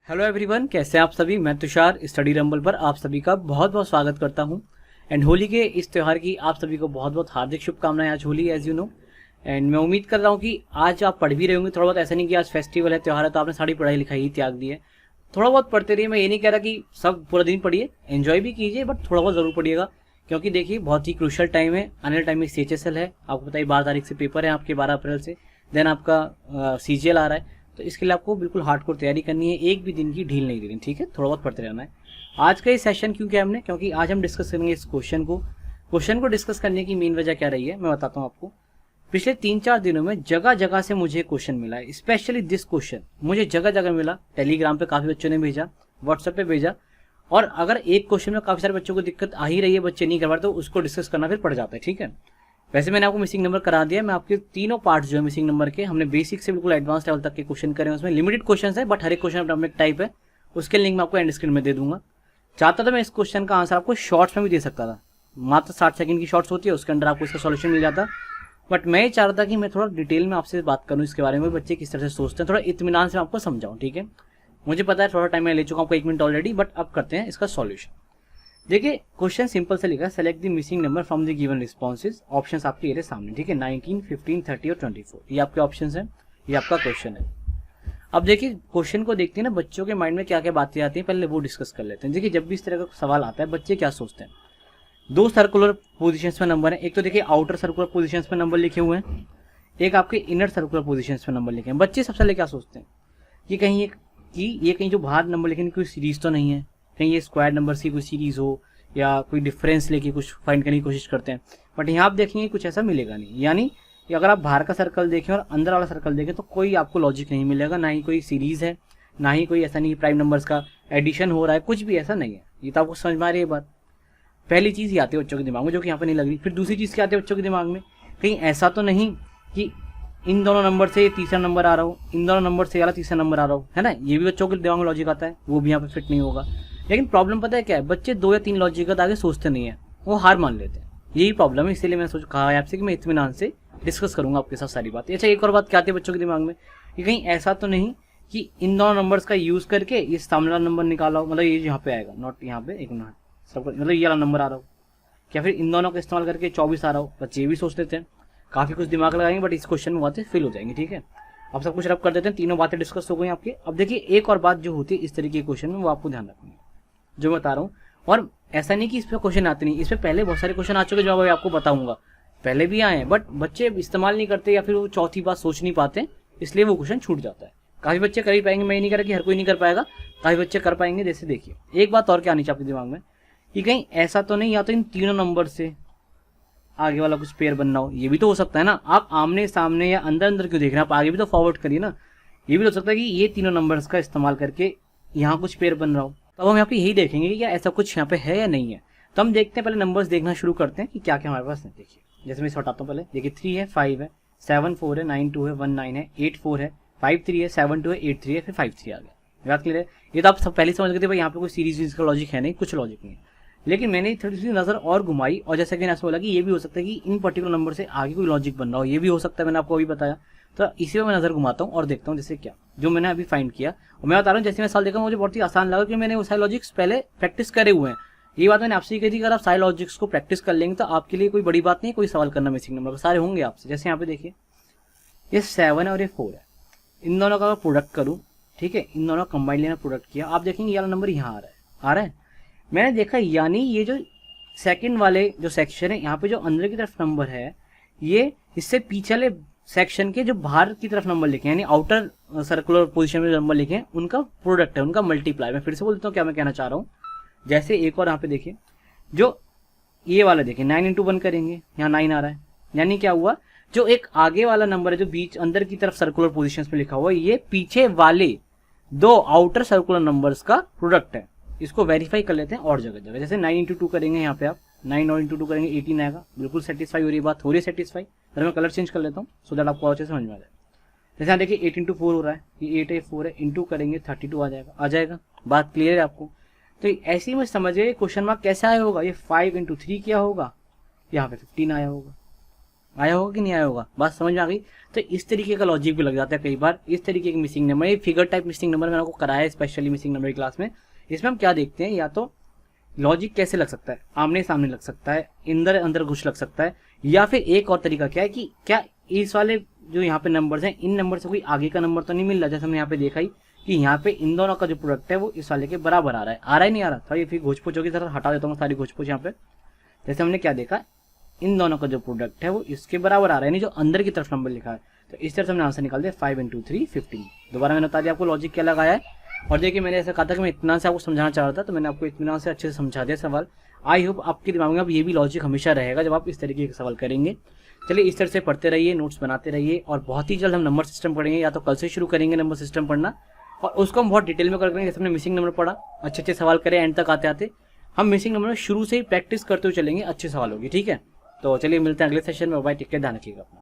Hello everyone, कैसे हैं आप सभी। मैं तुषार स्टडी रंबल पर आप सभी का बहुत बहुत स्वागत करता हूं। एंड होली के इस त्यौहार की आप सभी को बहुत बहुत हार्दिक शुभकामनाएं। आज Holi as you know. And मैं उम्मीद कर रहा हूं कि आज आप पढ़ भी रहे होंगे थोड़ा बहुत। ऐसा नहीं कि आज फेस्टिवल है, त्यौहार है तो आपने सारी पढ़ाई लिखाई ही त्याग दी है। थोड़ा बहुत पढ़ते रहिए। मैं ये नहीं कह रहा कि सब पूरा दिन पढ़िए, एंजॉय भी कीजिए, बट थोड़ा बहुत जरूर पढ़िएगा, क्योंकि देखिए बहुत ही क्रूशल टाइम है। आने वाले टाइम में CHSL है, आपको बताइए 12 तारीख से पेपर है आपके, 12 अप्रैल से। देन आपका CGL आ रहा है, तो इसके लिए आपको बिल्कुल हार्डकोर तैयारी करनी है। एक भी दिन की ढील नहीं देनी, ठीक है। थोड़ा बहुत पढ़ते रहना है। आज का ये सेशन क्यों किया हमने, क्योंकि आज हम डिस्कस करेंगे इस क्वेश्चन को डिस्कस करने की मेन वजह क्या रही है मैं बताता हूँ आपको। पिछले 3-4 दिनों में जगह जगह से मुझे क्वेश्चन मिला है, स्पेशली दिस क्वेश्चन मुझे जगह जगह मिला। टेलीग्राम पे काफी बच्चों ने भेजा, व्हाट्सएप पे भेजा। और अगर एक क्वेश्चन में काफी सारे बच्चों को दिक्कत आ ही रही है, बच्चे नहीं कर पा रहे, तो उसको डिस्कस करना फिर पड़ जाता है, ठीक है। वैसे मैंने आपको मिसिंग नंबर करा दिया। मैं आपके तीनों पार्ट्स जो है मिसिंग नंबर के, हमने बेसिक से बिल्कुल एडवांस लेवल तक के क्वेश्चन करे हैं। उसमें लिमिटेड क्वेश्चन है, बट हर एक क्वेश्चन अपना टाइप है। उसके लिंक मैं आपको एंड स्क्रीन में दे दूंगा। चाहता था मैं इस क्वेश्चन का आंसर आपको शॉर्ट्स में भी दे सकता था, मात्र 60 सेकंड की शॉर्ट्स होती है, उसके अंदर आपको इसका सॉल्यूशन मिल जाता। बट मैं ये चाह रहा था कि मैं थोड़ा डिटेल में आपसे बात करूँ इसके बारे में, बच्चे किस तरह से सोचते हैं, थोड़ा इत्मीनान से मैं आपको समझाऊँ, ठीक है। मुझे पता है थोड़ा टाइम मैं ले चुका हूँ आपको, 1 मिनट ऑलरेडी, बट अब करते हैं इसका सॉल्यूशन। देखिए क्वेश्चन सिंपल से लिखा, select the missing number from the given responses. Options आपके ये सामने, ठीक है। 19, 15, 30 और 24 ये आपके ऑप्शंस हैं, ये आपका क्वेश्चन है। अब देखिए क्वेश्चन को देखते हैं ना, बच्चों के माइंड में क्या क्या बातें आती हैं, पहले वो डिस्कस कर लेते हैं। देखिए जब भी इस तरह का सवाल आता है, बच्चे क्या सोचते हैं। 2 सर्कुलर पोजिशन में नंबर है। एक तो देखिए आउटर सर्कुलर पोजिशन में नंबर लिखे हुए हैं, एक आपके इनर सर्कुलर पोजिशन में नंबर लिखे हैं। बच्चे सबसे पहले क्या सोचते हैं कि ये कहीं जो बाहर नंबर लिखे कोई सीरीज तो नहीं है, कहीं ये स्क्वायर नंबर की कोई सीरीज हो, या कोई डिफरेंस लेके कुछ फाइंड करने की कोशिश करते हैं। बट यहाँ आप देखेंगे कुछ ऐसा मिलेगा नहीं। यानी कि अगर आप बाहर का सर्कल देखें और अंदर वाला सर्कल देखें तो कोई आपको लॉजिक नहीं मिलेगा, ना ही कोई सीरीज है, ना ही कोई ऐसा नहीं प्राइम नंबर्स का एडिशन हो रहा है, कुछ भी ऐसा नहीं है। ये तो आपको समझ में आ रही है बात। पहली चीज ये आती है बच्चों के दिमाग में, जो कि यहाँ पे नहीं लग रही। फिर दूसरी चीज क्या आती है बच्चों के दिमाग में, कहीं ऐसा तो नहीं कि इन दोनों नंबर से तीसरा नंबर आ रहा हो, इन दोनों नंबर से वाला तीसरा नंबर आ रहा हो, है ना। ये भी बच्चों के दिमाग में लॉजिक आता है, वो भी यहाँ पे फिट नहीं होगा। लेकिन प्रॉब्लम पता है क्या है, बच्चे 2 या 3 लॉजिक का आगे सोचते नहीं है, वो हार मान लेते हैं। यही प्रॉब्लम है, इसीलिए मैंने कहा है आपसे कि मैं इत्मीनान से डिस्कस करूंगा आपके साथ सारी बातें। अच्छा, एक और बात क्या आती है बच्चों के दिमाग में, कि कहीं ऐसा तो नहीं कि इन दोनों नंबर्स का यूज करके ये सामने वाला नंबर निकाला हो, मतलब ये यहाँ पे आएगा, नॉट यहाँ पे, एक मिनट, सबको मतलब ये वाला नंबर आ रहा हो, क्या फिर इन दोनों का इस्तेमाल करके 24 आ रहा हो। बच्चे ये भी सोच लेते हैं, काफी कुछ दिमाग लगाएंगे, बट इस क्वेश्चन में बातें फिल हो जाएंगी, ठीक है। अब सब कुछ रब कर देते हैं, तीनों बातें डिस्कस हो गई आपकी। अब देखिए एक और बात जो होती है इस तरीके के क्वेश्चन में, वो आपको ध्यान रखनी है जो मैं बता रहा हूँ। और ऐसा नहीं कि इस पे क्वेश्चन आते नहीं, इस पे पहले बहुत सारे क्वेश्चन आ चुके जो मैं आपको बताऊंगा, पहले भी आए हैं, बट बच्चे इस्तेमाल नहीं करते या फिर वो चौथी बात सोच नहीं पाते, इसलिए वो क्वेश्चन छूट जाता है। काफी बच्चे कर ही पाएंगे, मैं नहीं कह रहा कि हर कोई नहीं कर पाएगा, काफी बच्चे कर पाएंगे। जैसे देखिए एक बात और क्या आनी चाहिए आपके दिमाग में, कि कहीं ऐसा तो नहीं या तो इन तीनों नंबर से आगे वाला कुछ पेयर बनना हो। ये भी तो हो सकता है ना, आप आमने सामने या अंदर अंदर क्यों देख रहे हैं, आप आगे भी तो फॉरवर्ड करिए ना। ये भी हो सकता है कि ये तीनों नंबर्स का इस्तेमाल करके यहाँ कुछ पेयर बन रहा हो। तो अब हम यहाँ पे यही देखेंगे कि क्या ऐसा कुछ यहाँ पे है या नहीं है। तो हम देखते हैं, पहले नंबर्स देखना शुरू करते हैं कि क्या क्या हमारे पास है। देखिए जैसे मैं हटाता हूँ, पहले देखिए 3 है, 5 है, 7 4 है, 9 2 है, 1 9 है, 8 4 है, 5 3 है, 7 2 है, 8 3 है, फिर 5 3 आ गया। बात क्लियर है। ये तो आप सब पहले समझ गए थे भाई, यहाँ पे कोई सीरीज का लॉजिक है नहीं, कुछ लॉजिक नहीं है। लेकिन मैंने थोड़ी सी नजर और घुमाई, और जैसा कि मैंने बोला कि ये भी हो सकता है कि इन पर्टिकुलर नंबर से आगे कोई लॉजिक बन रहा हो, ये भी हो सकता है, मैंने आपको अभी बताया। तो इसी में मैं नजर घुमाता हूँ और देखता हूँ जैसे क्या जो मैंने अभी फाइंड किया। और मैं बता रहा हूँ जैसे मैं सवाल देखा मुझे बहुत ही आसान लगा, कि मैंने वो सारे लॉजिक्स पहले प्रैक्टिस करे हुए हैं। ये बात मैंने आपसे ही कही थी, अगर आप सारे लॉजिक्स को प्रैक्टिस कर लेंगे तो आपके लिए कोई बड़ी बात नहीं, कोई सवाल करना मिसिंग नंबर सारे होंगे आपसे। जैसे यहाँ पे देखिए ये 7 है और ये 4 है, इन दोनों का प्रोडक्ट करूँ, ठीक है, इन दोनों कंबाइंड लेना प्रोडक्ट किया, आप देखेंगे ये वाला नंबर यहाँ आ रहा है। मैंने देखा यानी ये जो सेकंड वाले जो सेक्शन है, यहाँ पे जो अंदर की तरफ नंबर है, ये इससे पीछे सेक्शन के जो बाहर की तरफ नंबर लिखे, यानी आउटर सर्कुलर पोजीशन में नंबर लिखे, उनका प्रोडक्ट है, उनका मल्टीप्लाई। मैं फिर से बोलता हूँ क्या मैं कहना चाह रहा हूँ। जैसे एक और यहाँ पे देखिए, जो ये वाला देखिए 9 × 1 करेंगे, यहाँ 9 आ रहा है, यानी क्या हुआ, जो एक आगे वाला नंबर है जो बीच अंदर की तरफ सर्कुलर पोजीशन में लिखा हुआ है, ये पीछे वाले 2 आउटर सर्कुलर नंबर्स का प्रोडक्ट है। इसको वेरीफाई कर लेते हैं और जगह जगह। जैसे 9 × 2 करेंगे, यहाँ पे आप 9 और × 2 करेंगे, 18 आएगा। बिल्कुल सेटिस्फाई हो रही बात, हो रही है सेटिस्फाई। अगर मैं कलर चेंज कर लेता हूँ सो दैट आपको अच्छे से समझ में आ जाए। जैसे यहाँ देखिए 8 × 4 हो रहा है, ये 8 है, 4 है, इंटू करेंगे 32 आ जाएगा। बात क्लियर है आपको। तो ऐसे ही में समझिए क्वेश्चन मार्क कैसे आया होगा, ये 5 × 3 क्या होगा, यहाँ पे 15 आया होगा। आया होगा कि नहीं आया होगा, बात समझ में आ गई। तो इस तरीके का लॉजिक भी लग जाता है कई बार। इस तरीके के मिसिंग नंबर, ये फिगर टाइप मिसिंग नंबर मैंने आपको कराया है स्पेशली मिसिंग नंबर की क्लास में। इसमें हम क्या देखते हैं, या तो लॉजिक कैसे लग सकता है, आमने सामने लग सकता है, अंदर अंदर घुस लग सकता है, या फिर एक और तरीका क्या है कि क्या इस वाले जो यहाँ पे नंबर्स हैं, इन नंबर से कोई आगे का नंबर तो नहीं मिल रहा, जैसे हमने यहाँ पे देखा ही कि यहाँ पे इन दोनों का जो प्रोडक्ट है वो इस वाले के बराबर आ रहा है, आ रहा ही नहीं आ रहा था। ये फिर घोच पूछ होगी, जरा हटा देता हूँ सारी घोच पूछ यहाँ पे। जैसे हमने क्या देखा, इन दोनों का जो प्रोडक्ट है वो इसके बराबर आ रहा है, नहीं जो अंदर की तरफ नंबर लिखा है। तो इस तरह से हमने आंसर निकाल दिया 5 × 3 15। दोबारा मैंने बता दिया आपको लॉजिक क्या लगाया है। और देखिए मैंने ऐसा कहा था कि मैं इतना से आपको समझाना चाह रहा था, तो मैंने आपको इतना से अच्छे से समझा दिया सवाल। आई होप आपके दिमाग में अब ये भी लॉजिक हमेशा रहेगा जब आप इस तरीके के सवाल करेंगे। चलिए इस तरह से पढ़ते रहिए, नोट्स बनाते रहिए, और बहुत ही जल्द हम नंबर सिस्टम पढ़ेंगे, या तो कल से शुरू करेंगे नंबर सिस्टम पढ़ना, और उसको हम बहुत डिटेल में करेंगे। जैसे हमने मिसिंग नंबर पढ़ा, अच्छे अच्छे सवाल करें एंड तक आते आते, हम मिसिंग नंबर में शुरू से ही प्रैक्टिस करते हुए चलेंगे, अच्छे सवाल होगी, ठीक है। तो चलिए मिलते हैं अगले सेशन में, बाय, टेक केयर, ध्यान रखिएगा अपना।